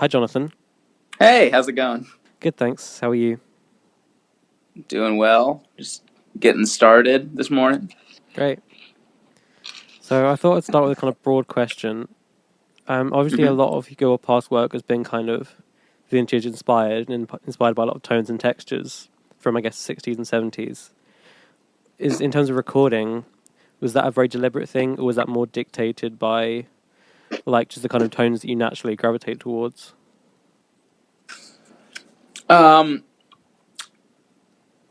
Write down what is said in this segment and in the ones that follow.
Hi, Jonathan. Hey, how's it going? Good, thanks. How are you? Doing well. Just getting started this morning. Great. So I thought I'd start with a kind of broad question. Obviously, a hmm lot of your past work has been kind of vintage inspired and inspired by a lot of tones and textures from, I guess, 60s and 70s. In terms of recording, was that a very deliberate thing, or was that more dictated by, like, just the kind of tones that you naturally gravitate towards? Um,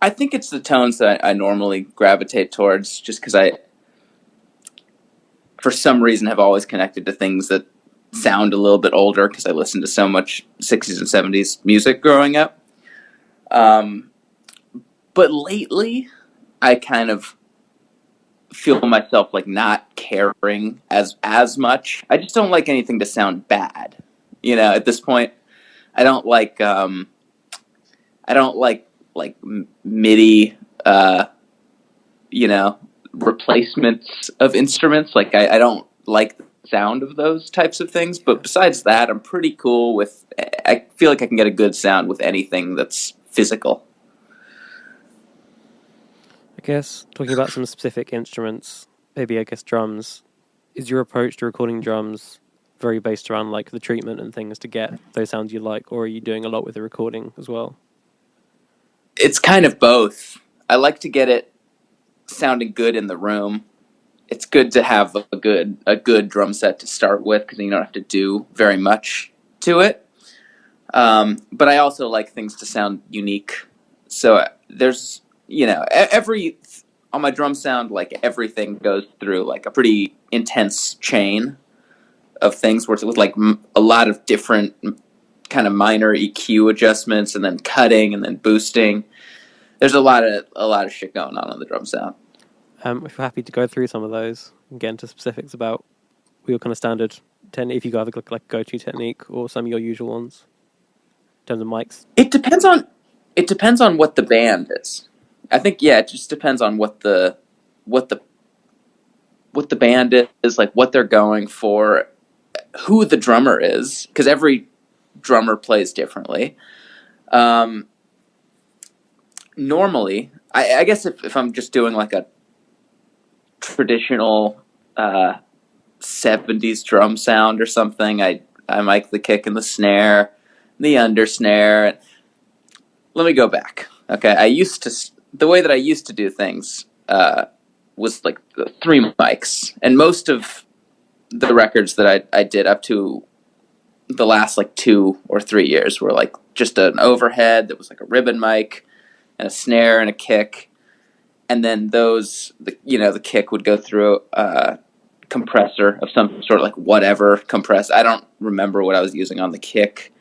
I think it's the tones that I normally gravitate towards, just because for some reason, have always connected to things that sound a little bit older because I listened to so much 60s and 70s music growing up. Um, but lately, I kind of feel myself like not caring as much. I just don't like anything to sound bad. At this point, I don't like I don't like MIDI, uh, you know, replacements of instruments. Like I don't like the sound of those types of things. But besides that, I'm pretty cool with. I feel like I can get a good sound with anything that's physical. I guess, talking about some specific instruments, maybe, I guess, drums, is your approach to recording drums very based around, like, the treatment and things to get those sounds you like, or are you doing a lot with the recording as well? It's kind of both. I like to get it sounding good in the room. It's good to have a good drum set to start with because you don't have to do very much to it. But I also like things to sound unique. So there's, every on my drum sound, like everything goes through like a pretty intense chain of things where it's with like a lot of different kind of minor EQ adjustments and then cutting and then boosting. There's a lot of shit going on the drum sound. If you're happy to go through some of those and get into specifics about your kind of standard technique, if you have like go-to technique or some of your usual ones in terms of mics. It depends on what the band is. I think it just depends on what the what the band is, like what they're going for, who the drummer is, because every drummer plays differently. Um, Normally, I guess if I'm just doing like a traditional 70s drum sound or something, I mic the kick and the snare, the under snare. Let me go back. Okay, the way that I used to do things was like three mics, and most of the records that I did up to the last like 2 or 3 years were like just an overhead that was like a ribbon mic and a snare and a kick, and then the kick would go through a compressor of some sort, like whatever compress. I don't remember what I was using on the kick.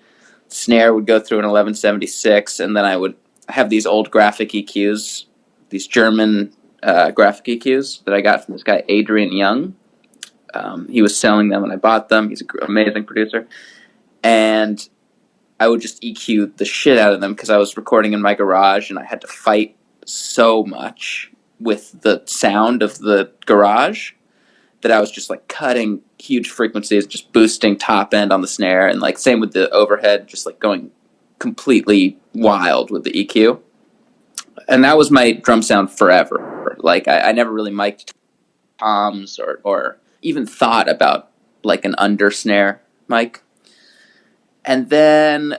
Snare would go through an 1176, and then I would have these old graphic EQs, these German graphic EQs that I got from this guy Adrian Young. He was selling them when I bought them. He's an amazing producer. And I would just EQ the shit out of them because I was recording in my garage and I had to fight so much with the sound of the garage that I was just like cutting huge frequencies, just boosting top end on the snare, and like same with the overhead, just like going completely wild with the EQ. And that was my drum sound forever. Like I never really mic'd toms or even thought about like an under snare mic. And then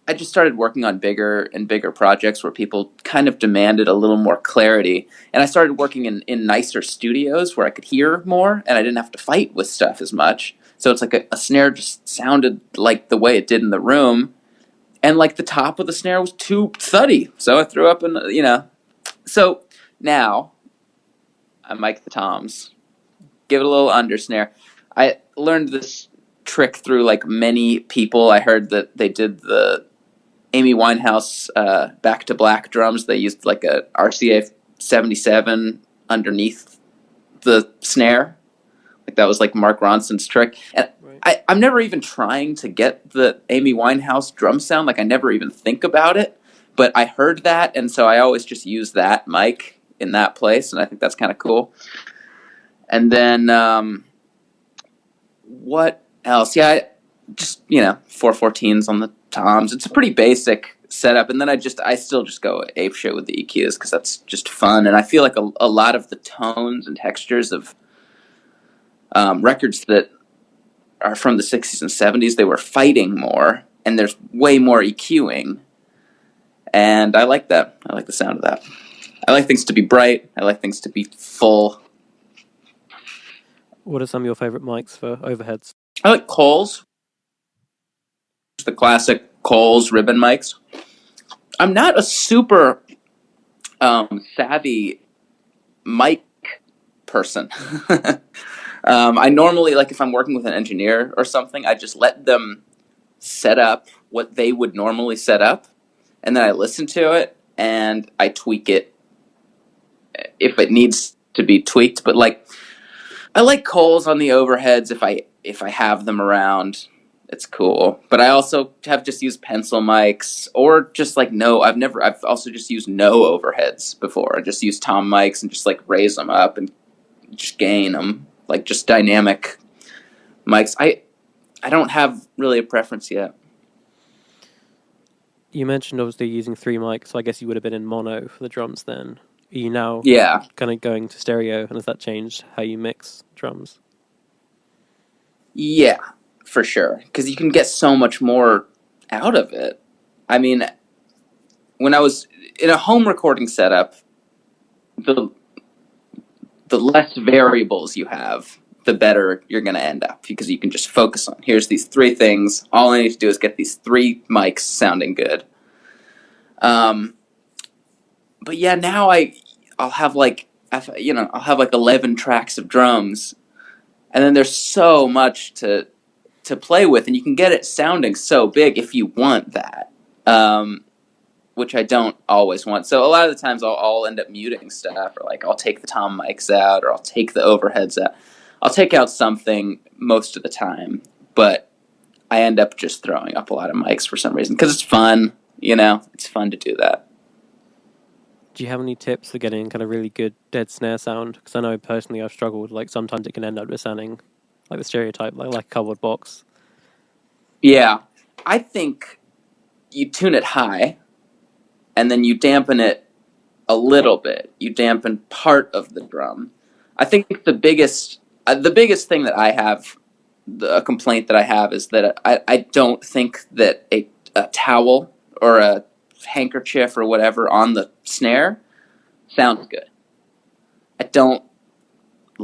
I just started working on bigger and bigger projects where people kind of demanded a little more clarity. And I started working in nicer studios where I could hear more and I didn't have to fight with stuff as much. So it's like a snare just sounded like the way it did in the room. And like the top of the snare was too thuddy. So I threw up So now I mic the toms, give it a little under snare. I learned this trick through like many people. I heard that they did the Amy Winehouse Back to Black drums. They used like a RCA 77 underneath the snare. Like that was like Mark Ronson's trick. And Right. I'm never even trying to get the Amy Winehouse drum sound. Like I never even think about it. But I heard that, and so I always just use that mic in that place, and I think that's kind of cool. And then what else? Yeah, just 414s on the toms. It's a pretty basic setup, and then I still just go ape shit with the EQs because that's just fun, and I feel like a lot of the tones and textures of records that are from the 60s and 70s, they were fighting more, and there's way more EQing, and I like that. I like the sound of that. I like things to be bright. I like things to be full. What are some of your favorite mics for overheads? I like Coles, the classic Coles ribbon mics. I'm not a super savvy mic person. I normally, like if I'm working with an engineer or something, I just let them set up what they would normally set up, and then I listen to it and I tweak it if it needs to be tweaked. But like, I like Coles on the overheads if I have them around. It's cool. But I also have just used pencil mics, or just like I've also just used no overheads before. I just use tom mics and just like raise them up and just gain them, like just dynamic mics. I don't have really a preference yet. You mentioned obviously using 3 mics, so I guess you would have been in mono for the drums then. Are you now kind of going to stereo, and has that changed how you mix drums? Yeah, for sure. Because you can get so much more out of it. I mean, when I was in a home recording setup, the less variables you have, the better you're going to end up, because you can just focus on, here's these 3 things. All I need to do is get these 3 mics sounding good. But yeah, now I'll have like 11 tracks of drums, and then there's so much to play with, and you can get it sounding so big if you want that, which I don't always want. So a lot of the times I'll end up muting stuff, or like I'll take the tom mics out, or I'll take the overheads out. I'll take out something most of the time, but I end up just throwing up a lot of mics for some reason, because it's fun. It's fun to do that. Do you have any tips for getting kind of really good dead snare sound? Because I know personally I've struggled. Like sometimes it can end up just sounding like the stereotype, like a cardboard box. Yeah, I think you tune it high, and then you dampen it a little bit. You dampen part of the drum. I think the biggest thing that I have, a complaint that I have, is that I don't think that a towel or a handkerchief or whatever on the snare sounds good.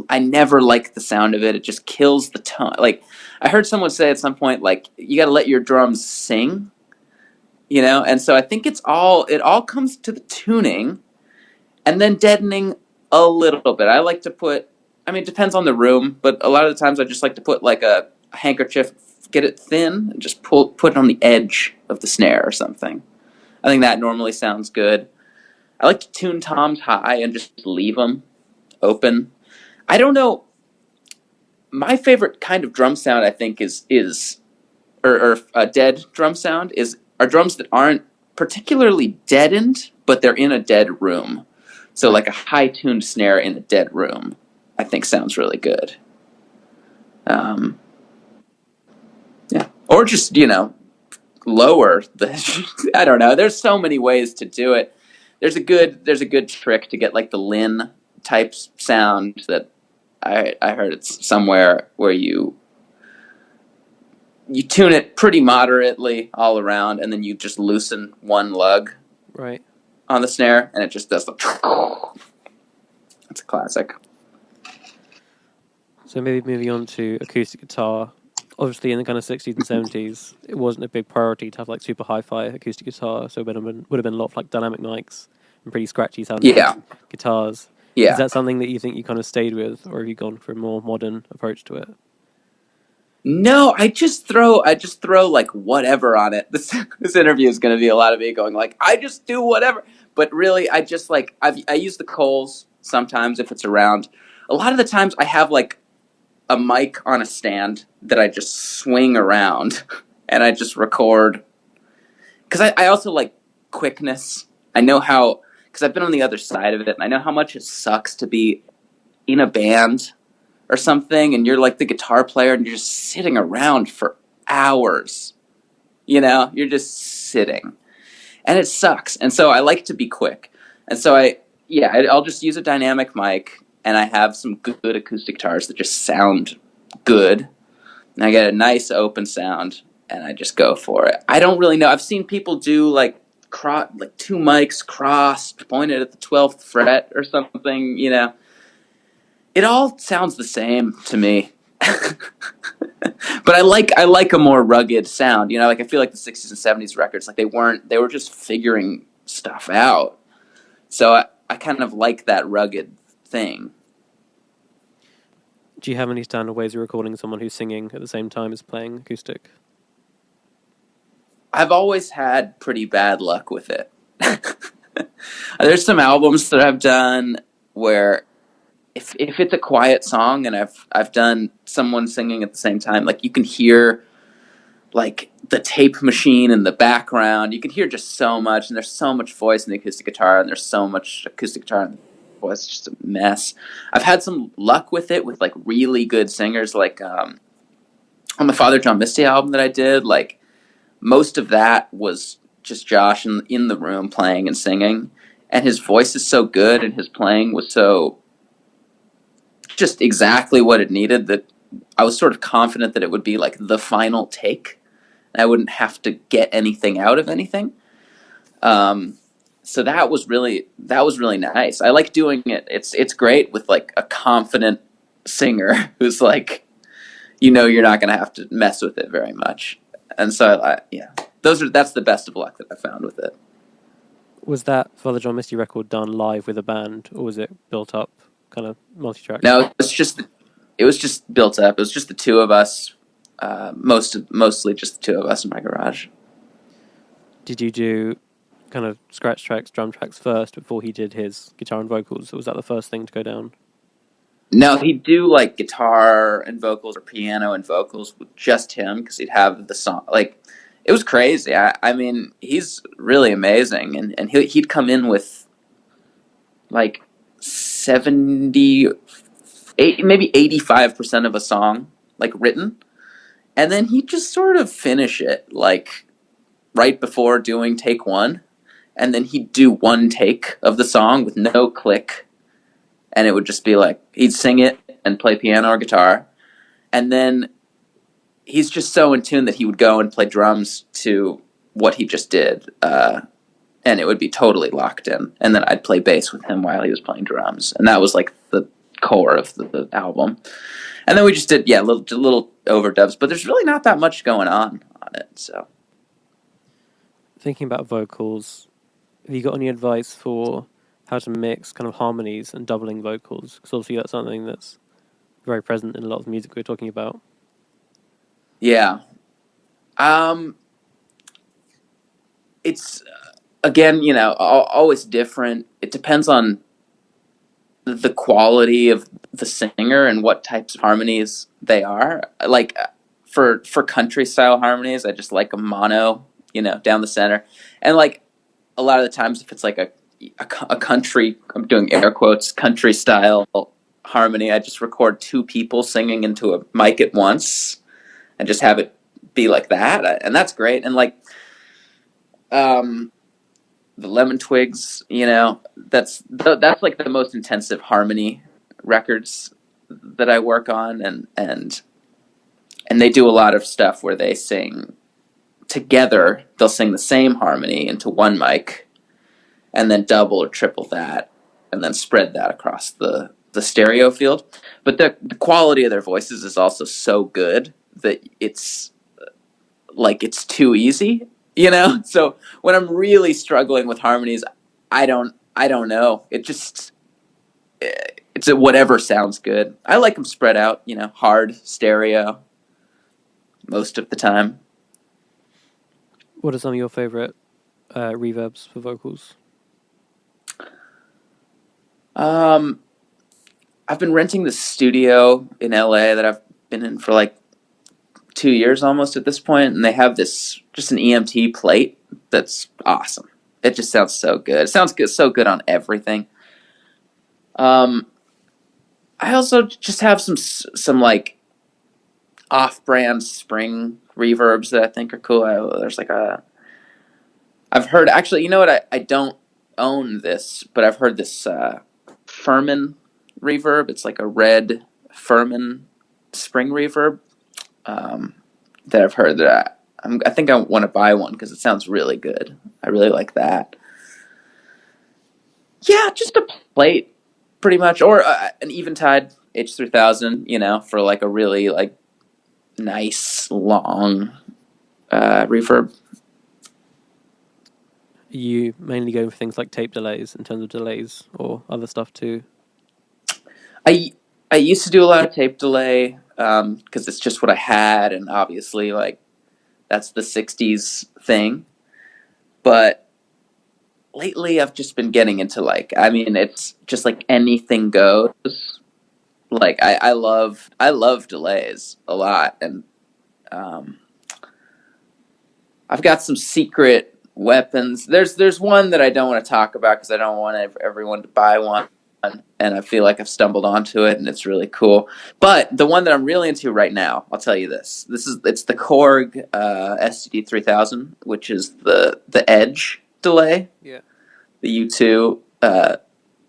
I never like the sound of it. It just kills the tone. Like, I heard someone say at some point, like, you got to let your drums sing, and so I think it all comes to the tuning, and then deadening a little bit. I like to put, it depends on the room, but a lot of the times I just like to put like a handkerchief, get it thin, and just put it on the edge of the snare or something. I think that normally sounds good. I like to tune toms high and just leave them open. I don't know. My favorite kind of drum sound, I think, is a dead drum sound are drums that aren't particularly deadened, but they're in a dead room. So like a high tuned snare in a dead room, I think sounds really good. Yeah, or just lower the. I don't know. There's so many ways to do it. There's a good trick to get like the Lin type sound that I heard it's somewhere, where you tune it pretty moderately all around, and then you just loosen one lug on the snare, and it just does the. That's a classic. So maybe moving on to acoustic guitar. Obviously, in the kind of 60s and 70s, it wasn't a big priority to have like super hi-fi acoustic guitar, so it would have been a lot of like dynamic mics and pretty scratchy sounding guitars. Yeah. Is that something that you think you kind of stayed with, or have you gone for a more modern approach to it? No, I just throw like whatever on it. This interview is going to be a lot of me going like, I just do whatever. But really, I just like, I use the Coles sometimes if it's around. A lot of the times I have like a mic on a stand that I just swing around and I just record. Because I also like quickness. I know how, because I've been on the other side of it, and I know how much it sucks to be in a band or something, and you're like the guitar player, and you're just sitting around for hours. You know, you're just sitting. And it sucks. And so I like to be quick. And so I'll just use a dynamic mic, and I have some good acoustic guitars that just sound good. And I get a nice open sound, and I just go for it. I don't really know. I've seen people do like two mics crossed, pointed at the 12th fret or something, you know. It all sounds the same to me. But I like a more rugged sound, you know. Like I feel like the 60s and 70s records, like they were just figuring stuff out. So I kind of like that rugged thing. Do you have any standard ways of recording someone who's singing at the same time as playing acoustic? I've always had pretty bad luck with it. There's some albums that I've done where if it's a quiet song and I've done someone singing at the same time, like you can hear like the tape machine in the background. You can hear just so much, and there's so much voice in the acoustic guitar, and there's so much acoustic guitar in the voice. It's just a mess. I've had some luck with it with like really good singers, like on the Father John Misty album that I did, like most of that was just Josh in the room playing and singing, and his voice is so good and his playing was so just exactly what it needed that I was sort of confident that it would be like the final take and I wouldn't have to get anything out of anything. So that was really nice. I like doing it. It's great with like a confident singer who's like, you know, you're not going to have to mess with it very much. And so, that's the best of luck that I found with it. Was that Father John Misty record done live with a band, or was it built up, kind of multi-track? No, it was just built up. It was just the two of us, mostly just the two of us in my garage. Did you do kind of scratch tracks, drum tracks first before he did his guitar and vocals, or was that the first thing to go down? No, he'd do like guitar and vocals or piano and vocals with just him because he'd have the song. Like, it was crazy. I mean, he's really amazing. And he'd come in with like 78, maybe 85% of a song, like written. And then he'd just sort of finish it like right before doing take one. And then he'd do one take of the song with no click. And it would just be like, he'd sing it and play piano or guitar. And then he's just so in tune that he would go and play drums to what he just did. And it would be totally locked in. And then I'd play bass with him while he was playing drums. And that was like the core of the album. And then we just did, little overdubs. But there's really not that much going on it. So, thinking about vocals, have you got any advice for how to mix kind of harmonies and doubling vocals? Because obviously that's something that's very present in a lot of the music we're talking about. Yeah. It's, again, you know, always different. It depends on the quality of the singer and what types of harmonies they are. Like, for country-style harmonies, I just like a mono, you know, down the center. And, like, a lot of the times if it's like a country, I'm doing air quotes, country style harmony, I just record two people singing into a mic at once and just have it be like that. And that's great. And like, the Lemon Twigs, you know, that's like the most intensive harmony records that I work on. And they do a lot of stuff where they sing together. They'll sing the same harmony into one mic and then double or triple that, and then spread that across the stereo field. But the quality of their voices is also so good that it's like it's too easy, you know? So when I'm really struggling with harmonies, I don't know. It's whatever sounds good. I like them spread out, you know, hard stereo most of the time. What are some of your favorite reverbs for vocals? I've been renting this studio in LA that I've been in for like 2 years almost at this point, and they have this just an EMT plate that's awesome. It just sounds so good. It sounds good, so good on everything. I also just have some like off-brand spring reverbs that I think are cool. There's like I've heard, actually, you know what? I don't own this, but I've heard this Furman reverb. It's like a red Furman spring reverb that I've heard that I think I want to buy one because it sounds really good. I really like that. Yeah, just a plate, pretty much, or an Eventide H3000. For like a really like nice long reverb. Are you mainly going for things like tape delays in terms of delays or other stuff too? I used to do a lot of tape delay because it's just what I had, and obviously like that's the '60s thing. But lately, I've just been getting into it's just like anything goes. Like I love delays a lot, and I've got some secret weapons. There's one that I don't want to talk about because I don't want everyone to buy one, and I feel like I've stumbled onto it, and it's really cool. But the one that I'm really into right now, I'll tell you this. It's the Korg SCD 3000, which is the Edge delay. Yeah. The U2.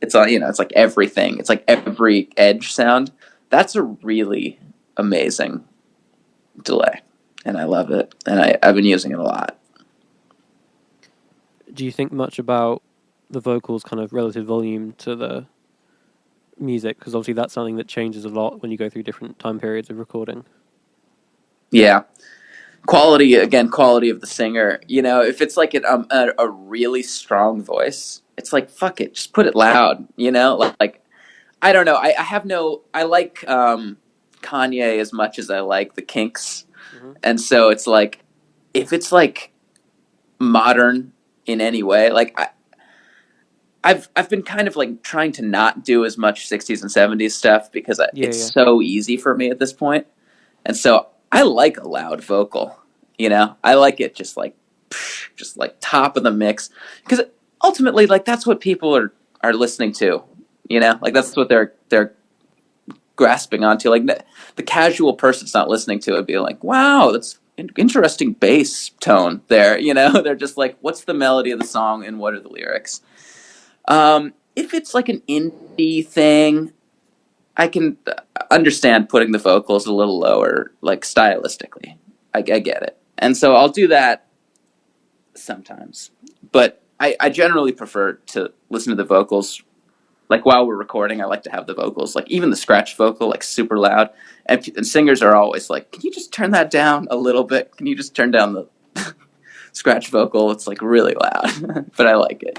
It's on. It's like everything. It's like every Edge sound. That's a really amazing delay, and I love it, and I've been using it a lot. Do you think much about the vocals kind of relative volume to the music? Because obviously that's something that changes a lot when you go through different time periods of recording. Yeah. Quality of the singer. If it's like a really strong voice, it's like, fuck it, just put it loud. Like I don't know. I like Kanye as much as I like the Kinks. Mm-hmm. And so it's like, if it's like modern in any way, like I've been kind of like trying to not do as much 60s and 70s stuff because it's so easy for me at this point. And so I like a loud vocal, I like it just like top of the mix, because ultimately like that's what people are listening to, like that's what they're grasping onto. Like the casual person's not listening to it being like, wow, that's interesting bass tone there. They're just like, what's the melody of the song and what are the lyrics? If it's like an indie thing, I can understand putting the vocals a little lower, like stylistically. I get it. And so I'll do that sometimes. But I generally prefer to listen to the vocals. Like while we're recording, I like to have the vocals, like even the scratch vocal, like super loud. And singers are always like, can you just turn that down a little bit? Can you just turn down the scratch vocal? It's like really loud, but I like it,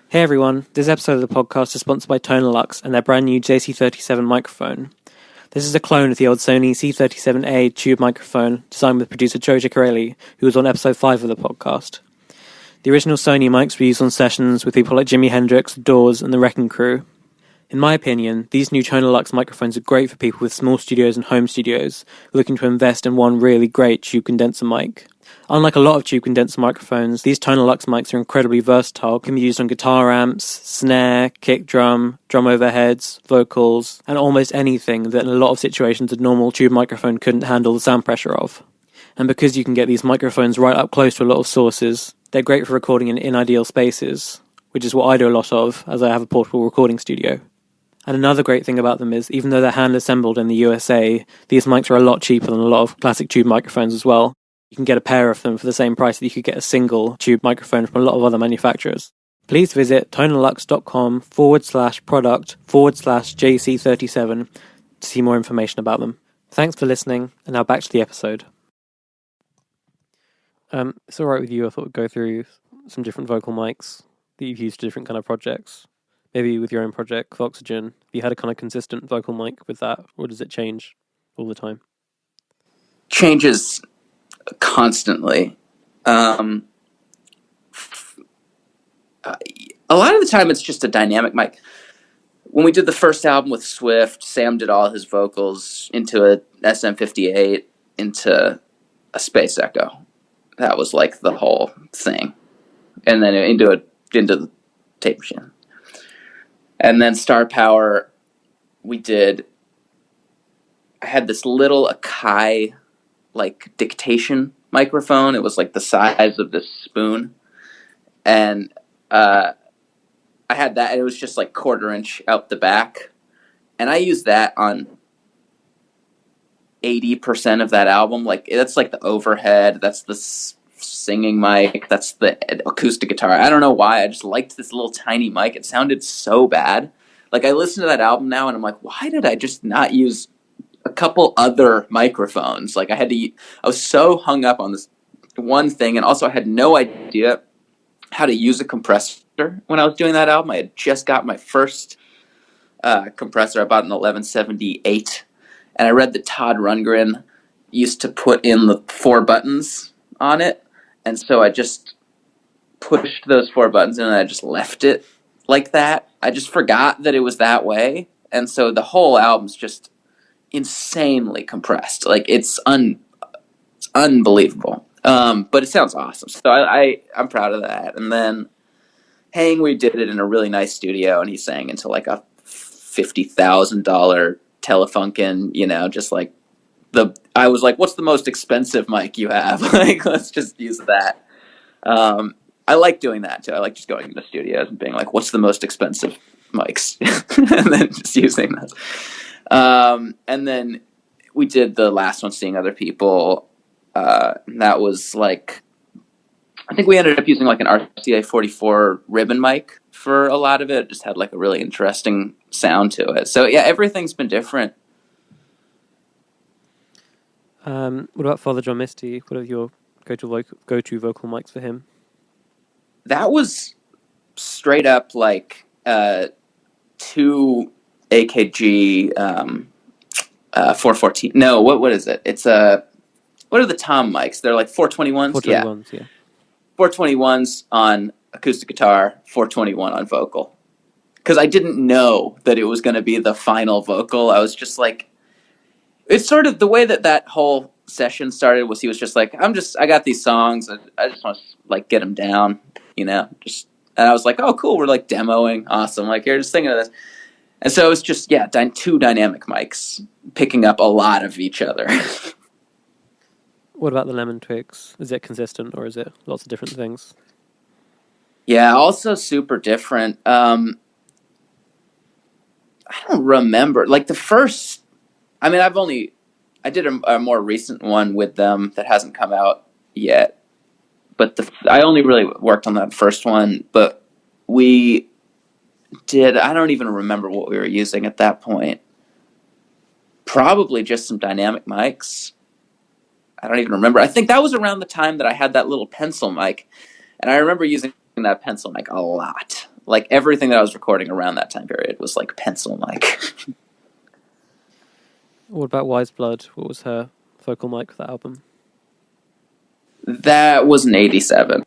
Hey everyone, this episode of the podcast is sponsored by Tonalux and their brand new JC37 microphone. This is a clone of the old Sony C37A tube microphone designed with producer Joe Gicarelli, who was on episode 5 of the podcast. The original Sony mics were used on sessions with people like Jimi Hendrix, The Doors and The Wrecking Crew. In my opinion, these new Tonalux microphones are great for people with small studios and home studios looking to invest in one really great tube condenser mic. Unlike a lot of tube condenser microphones, these Tonalux mics are incredibly versatile, can be used on guitar amps, snare, kick drum, drum overheads, vocals, and almost anything that in a lot of situations a normal tube microphone couldn't handle the sound pressure of. And because you can get these microphones right up close to a lot of sources, they're great for recording in ideal spaces, which is what I do a lot of, as I have a portable recording studio. And another great thing about them is, even though they're hand-assembled in the USA, these mics are a lot cheaper than a lot of classic tube microphones as well. You can get a pair of them for the same price that you could get a single tube microphone from a lot of other manufacturers. Please visit tonalux.com/product/JC37 to see more information about them. Thanks for listening, and now back to the episode. It's alright with you, I thought we'd go through some different vocal mics that you've used for different kind of projects. Maybe with your own project, Foxygen, you had a kind of consistent vocal mic with that, or does it change all the time? Changes constantly. A lot of the time it's just a dynamic mic. When we did the first album with Swift, Sam did all his vocals into a SM58, into a Space Echo. That was like the whole thing. And then into the tape machine. And then Star Power, we did, I had this little Akai like dictation microphone. It was like the size of this spoon, and I had that, and it was just like 1/4 inch out the back, and I used that on 80% of that album. Like that's like the overhead, that's the singing mic, that's the acoustic guitar. I don't know why, I just liked this little tiny mic. It sounded so bad. Like I listen to that album now and I'm like, why did I just not use a couple other microphones? Like I was so hung up on this one thing, and also I had no idea how to use a compressor when I was doing that album. I had just got my first compressor. I bought an 1178, and I read that Todd Rundgren used to put in the 4 buttons on it, and so I just pushed those 4 buttons in and I just left it like that. I just forgot that it was that way, and so the whole album's just insanely compressed. Like it's unbelievable. But it sounds awesome. So I'm proud of that. And then Hang, we did it in a really nice studio, and he sang into like a $50,000 Telefunken, just like I was like, what's the most expensive mic you have? Like, let's just use that. I like doing that too. I like just going into studios and being like, what's the most expensive mics? And then just using those. And then we did the last one, Seeing Other People. That was like, I think we ended up using like an RCA 44 ribbon mic for a lot of it. It just had like a really interesting sound to it. So yeah, everything's been different. What about Father John Misty? What are your go-to vocal mics for him? That was straight up like 2 AKG 414. No, what is it? It's what are the tom mics? They're like 421s. 421s, yeah. 421s on acoustic guitar, 421 on vocal. Because I didn't know that it was going to be the final vocal. I was just like, it's sort of the way that whole session started was he was just like, I got these songs. I just want to like get them down, and I was like, oh, cool. We're like demoing. Awesome. Like, here, just thinking of this. And so it was just, 2 dynamic mics picking up a lot of each other. What about the Lemon Twigs? Is it consistent, or is it lots of different things? Yeah, also super different. I don't remember. Like the first, I did a more recent one with them that hasn't come out yet. But I only really worked on that first one. But we did, I don't even remember what we were using at that point. Probably just some dynamic mics. I don't even remember. I think that was around the time that I had that little pencil mic. And I remember using that pencil mic a lot. Like everything that I was recording around that time period was like pencil mic. What about Wise Blood? What was her vocal mic for that album? That was an 87.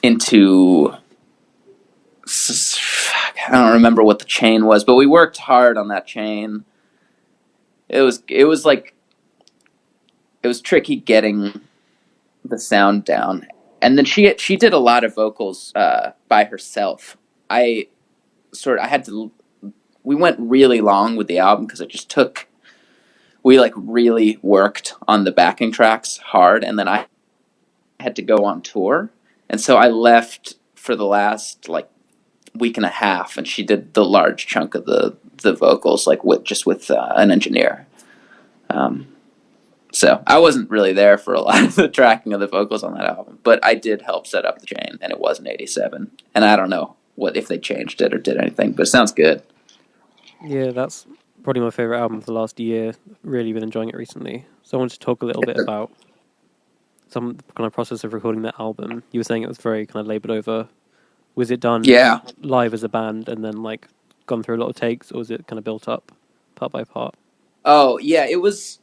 Into... I don't remember what the chain was, but we worked hard on that chain. It was tricky getting the sound down. And then she did a lot of vocals by herself. We went really long with the album because it just we like really worked on the backing tracks hard, and then I had to go on tour. And so I left for the last like week and a half, and she did the large chunk of the vocals like with an engineer. So I wasn't really there for a lot of the tracking of the vocals on that album, but I did help set up the chain, and it was an 87. And I don't know if they changed it or did anything, but it sounds good. Yeah, that's probably my favorite album of the last year. Really been enjoying it recently. So I wanted to talk a little bit about some kind of process of recording that album. You were saying it was very kind of labored over. Was it done live as a band and then like gone through a lot of takes, or was it kind of built up part by part? Oh, yeah, it was...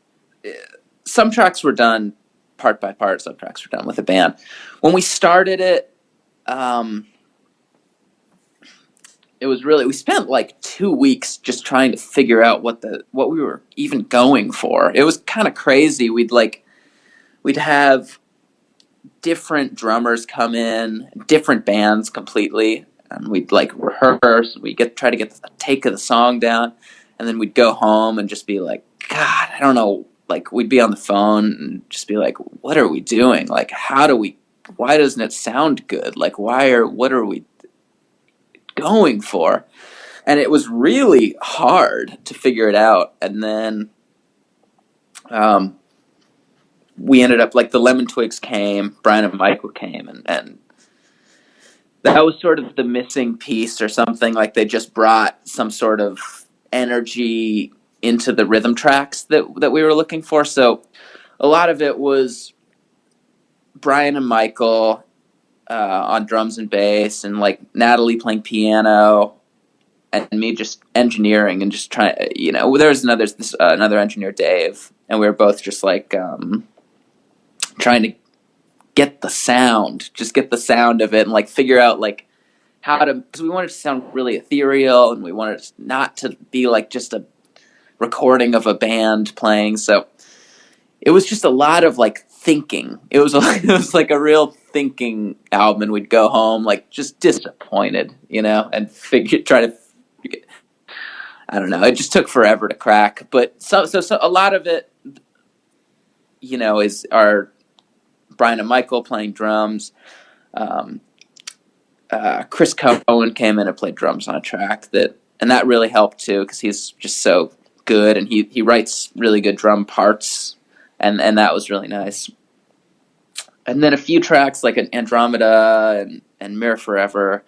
Some tracks were done part by part, some tracks were done with a band. When we started it, it was really... We spent like 2 weeks just trying to figure out what we were even going for. It was kind of crazy. We'd have different drummers come in, different bands completely, and we'd like rehearse. We'd try to get the take of the song down, and then we'd go home and just be like, God, I don't know. Like, we'd be on the phone and just be like, what are we doing? Like, why doesn't it sound good? Like, what are we going for? And it was really hard to figure it out. And then we ended up, like, the Lemon Twigs came, Brian and Michael came, and that was sort of the missing piece or something. Like, they just brought some sort of energy into the rhythm tracks that we were looking for. So a lot of it was Brian and Michael on drums and bass, and like Natalie playing piano, and me just engineering and just trying. There was another engineer, Dave, and we were both just like trying to get the sound of it, and like figure out like how to, because we wanted it to sound really ethereal, and we wanted it not to be like just a recording of a band playing. So it was just a lot of like thinking. It was like a real thinking album, and we'd go home like just disappointed, and I don't know. It just took forever to crack, but so a lot of it, is our Brian and Michael playing drums. Chris Cohen came in and played drums on a track and that really helped too, because he's just so good, and he writes really good drum parts, and that was really nice. And then a few tracks like an Andromeda and Mirror Forever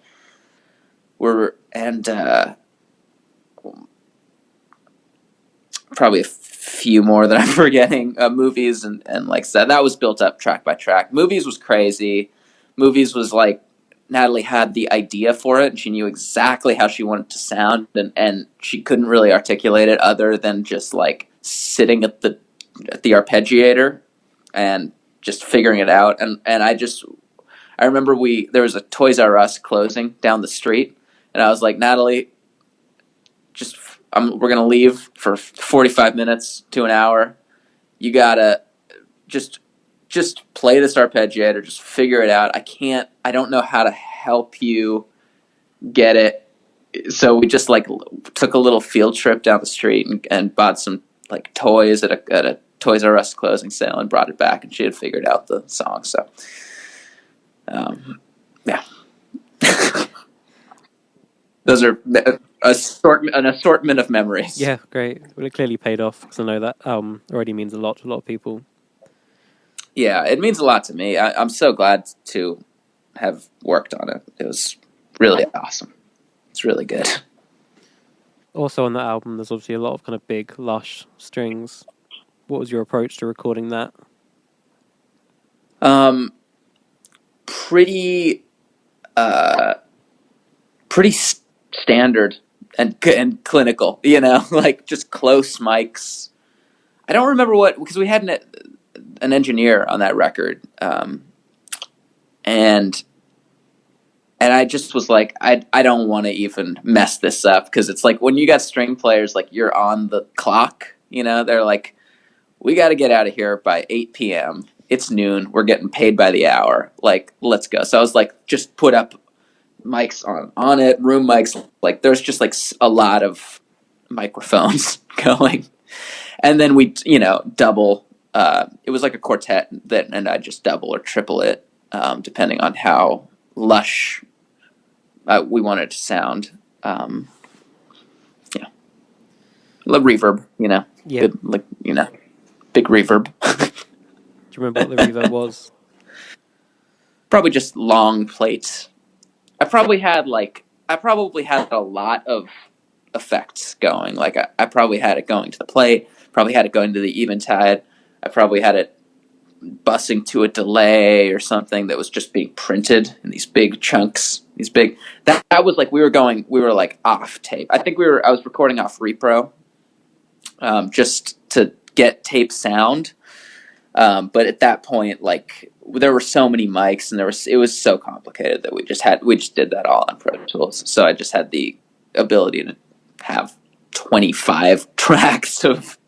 probably a few more that I'm forgetting. Movies and like that was built up track by track. Movies was crazy. Movies was like, Natalie had the idea for it, and she knew exactly how she wanted to sound, and she couldn't really articulate it other than just like sitting at the arpeggiator and just figuring it out. And I remember there was a Toys R Us closing down the street, and I was like, Natalie, we're gonna leave for 45 minutes to an hour. You gotta just play this arpeggiator, just figure it out. I don't know how to help you get it. So we just like took a little field trip down the street and bought some like toys at a Toys R Us closing sale and brought it back, and she had figured out the song. So, yeah. Those are an assortment of memories. Yeah, great. Well, it clearly paid off, because I know that already means a lot to a lot of people. Yeah, it means a lot to me. I'm so glad to have worked on it. It was really awesome. It's really good. Also on that album, there's obviously a lot of kind of big, lush strings. What was your approach to recording that? Pretty standard and clinical, like just close mics. I don't remember because we had an engineer on that record, and I just was like, I don't want to even mess this up, because it's like when you got string players, like you're on the clock, they're like, we got to get out of here by 8 p.m. It's noon. We're getting paid by the hour. Like, let's go. So I was like, just put up mics on it, room mics. Like, there's just like a lot of microphones going. And then we, double. It was like a quartet, and I just double or triple it, depending on how lush we wanted to sound. Yeah. Reverb, Yeah. Good, like, big reverb. Do you remember what the reverb was? Probably just long plates. I probably had a lot of effects going. Like I probably had it going to the plate, probably had it going to the eventide. I probably had it busing to a delay or something that was just being printed in these big chunks. That was like we were like off tape. I think I was recording off repro, just to get tape sound. But at that point, like there were so many mics, and it was so complicated that we just did that all on Pro Tools. So I just had the ability to have 25 tracks of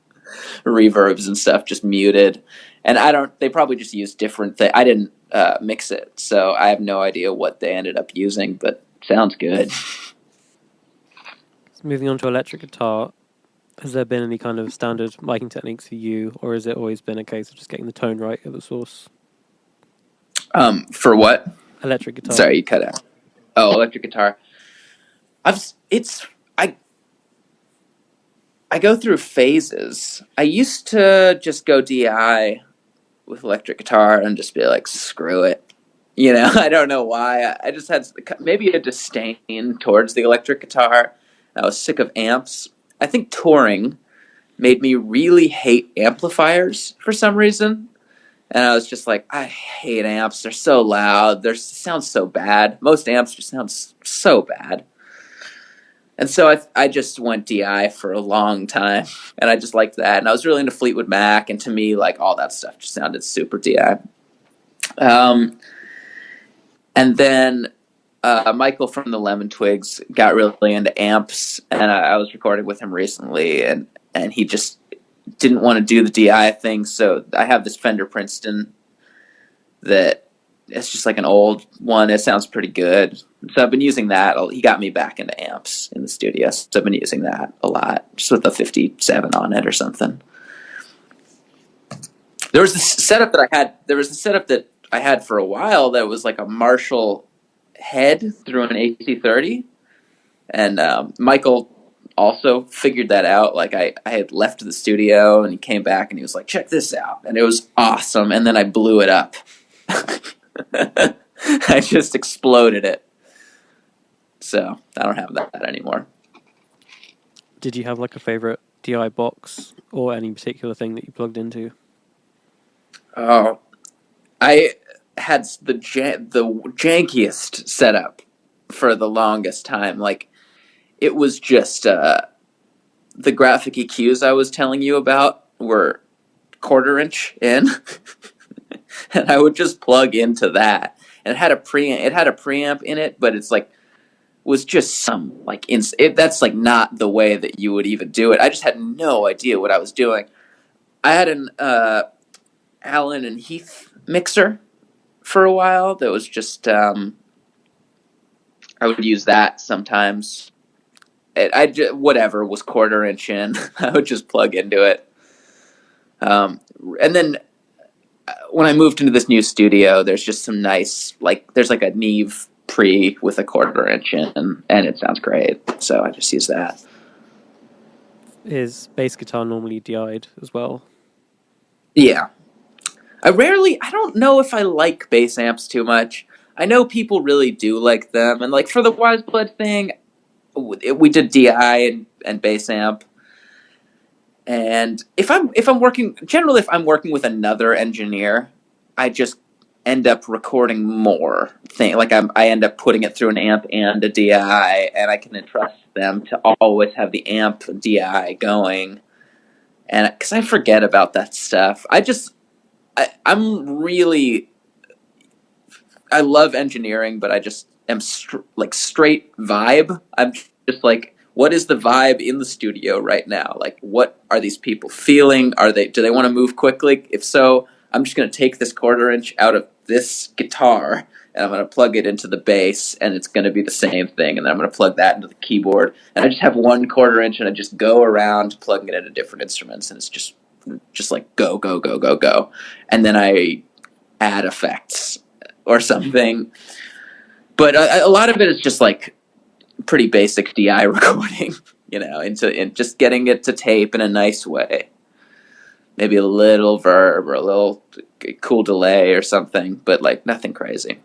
reverbs and stuff just muted. And they probably just used different things. I didn't mix it, so I have no idea what they ended up using, but sounds good. Moving on to electric guitar, Has there been any kind of standard miking techniques for you, or has it always been a case of just getting the tone right at the source? For what? Electric guitar. Sorry, you cut out. Oh, electric guitar. I I go through phases. I used to just go DI with electric guitar and just be like, screw it. You know, I don't know why. I just had maybe a disdain towards the electric guitar. I was sick of amps. I think touring made me really hate amplifiers for some reason. And I was just like, I hate amps. They're so loud. They sound so bad. Most amps just sound so bad. And so I just went DI for a long time, and I just liked that. And I was really into Fleetwood Mac, and to me, like, all that stuff just sounded super DI. And then Michael from the Lemon Twigs got really into amps, and I was recording with him recently, and he just didn't want to do the DI thing. So I have this Fender Princeton that it's just like an old one. It sounds pretty good. So I've been using that. He got me back into amps in the studio. So I've been using that a lot, just with the 57 on it or something. There was this setup that I had for a while that was like a Marshall head through an AC30. And Michael also figured that out. Like I had left the studio and he came back and he was like, check this out. And it was awesome. And then I blew it up. I just exploded it. So I don't have that anymore. Did you have like a favorite DI box or any particular thing that you plugged into? Oh, I had the jankiest setup for the longest time. Like, it was just the graphic EQs I was telling you about were 1/4 inch in, and I would just plug into that. And it had a preamp in it, but it's like was just some like that's like not the way that you would even do it. I just had no idea what I was doing. I had an Allen and Heath mixer for a while that was just I would use that sometimes. Whatever was 1/4 inch in, I would just plug into it. And then when I moved into this new studio, there's just some nice, like, there's like a Neve pre with a 1/4 inch in, and it sounds great. So I just use that. Is bass guitar normally DI'd as well? Yeah. I don't know if I like bass amps too much. I know people really do like them, and like for the Wise Blood thing, we did DI and bass amp. And if I'm working with another engineer, I just end up recording more thing. Like I end up putting it through an amp and a DI, and I can entrust them to always have the amp DI going. And because I forget about that stuff, I love engineering, but I just am straight vibe. I'm just like, what is the vibe in the studio right now? Like, what are these people feeling? Do they want to move quickly? If so, I'm just going to take this 1/4 inch out of this guitar and I'm going to plug it into the bass, and it's going to be the same thing. And then I'm going to plug that into the keyboard, and I just have 1/4 inch, and I just go around plugging it into different instruments, and it's just like go, go, go, go, go. And then I add effects or something. But a lot of it is just like pretty basic DI recording, and just getting it to tape in a nice way. Maybe a little verb or a little cool delay or something, but like nothing crazy.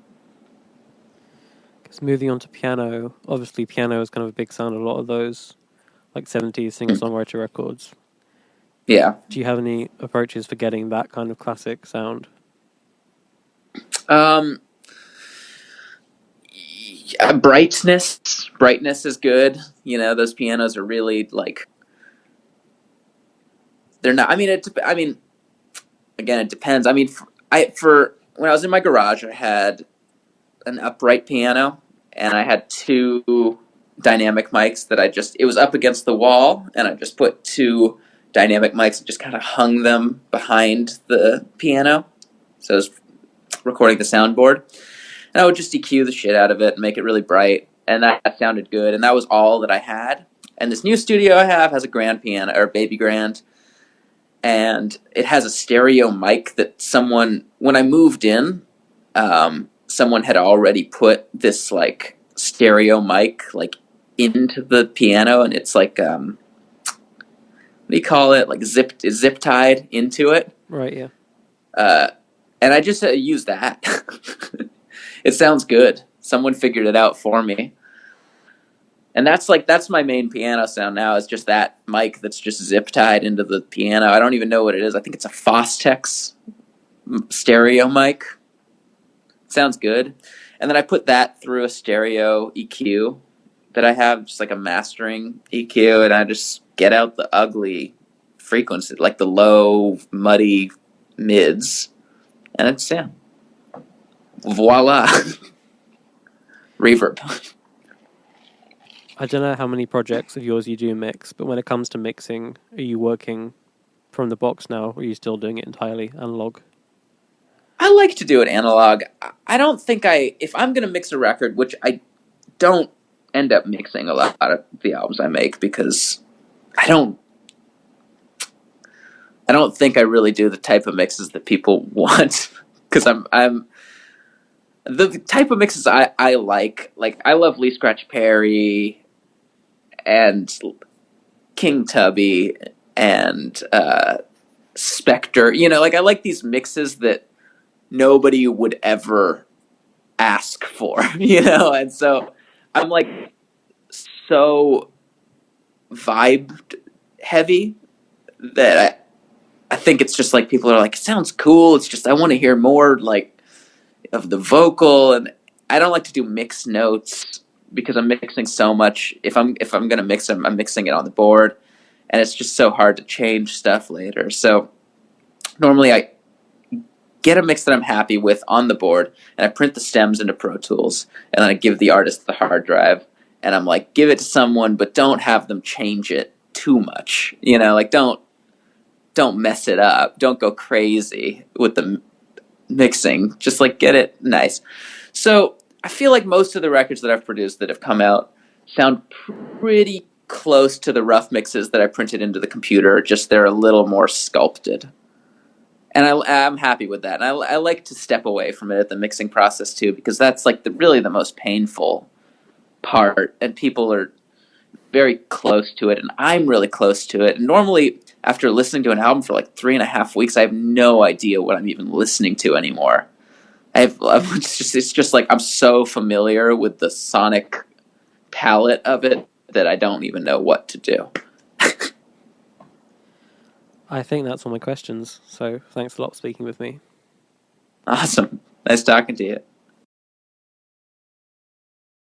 Because moving on to piano, obviously piano is kind of a big sound of a lot of those like 70s singer-songwriter records. Yeah. Do you have any approaches for getting that kind of classic sound? Brightness is good. Those pianos are really like, they're not. Again, it depends. For when I was in my garage, I had an upright piano, and I had 2 dynamic mics that it was up against the wall, and I just put 2 dynamic mics and just kind of hung them behind the piano. So I was recording the soundboard. And I would just EQ the shit out of it and make it really bright. and that sounded good, and that was all that I had. And this new studio I have has a grand piano, or baby grand, and it has a stereo mic that when I moved in, someone had already put this like stereo mic like into the piano, and it's like what do you call it? Like zip tied into it. Right. Yeah. And I just use that. It sounds good. Someone figured it out for me. And that's my main piano sound now, is just that mic that's just zip tied into the piano. I don't even know what it is. I think it's a Fostex stereo mic. Sounds good. And then I put that through a stereo EQ that I have, just like a mastering EQ, and I just get out the ugly frequency, like the low, muddy mids. And it's, yeah. Voila. Reverb. I don't know how many projects of yours you do mix, but when it comes to mixing, are you working from the box now, or are you still doing it entirely analog? I like to do it analog. I don't think if I'm going to mix a record, which I don't end up mixing a lot of the albums I make, because I don't think I really do the type of mixes that people want, because I'm the type of mixes I like I love Lee Scratch Perry and King Tubby and Spectre. I like these mixes that nobody would ever ask for, and so I'm like so vibe heavy that I think it's just like people are like, it sounds cool, it's just I want to hear more like of the vocal, and I don't like to do mixed notes because I'm mixing so much. If I'm gonna mix them, I'm mixing it on the board, and it's just so hard to change stuff later. So normally I get a mix that I'm happy with on the board, and I print the stems into Pro Tools, and then I give the artist the hard drive, and I'm like, give it to someone, but don't have them change it too much. Like don't mess it up. Don't go crazy with the mixing. Just like get it nice. So I feel like most of the records that I've produced that have come out sound pretty close to the rough mixes that I printed into the computer, just they're a little more sculpted. And I'm happy with that. And I like to step away from it at the mixing process too, because that's like really the most painful part, and people are very close to it, and I'm really close to it. And normally, after listening to an album for like 3.5 weeks, I have no idea what I'm even listening to anymore. It's just like I'm so familiar with the sonic palette of it that I don't even know what to do. I think that's all my questions, so thanks a lot for speaking with me. Awesome. Nice talking to you.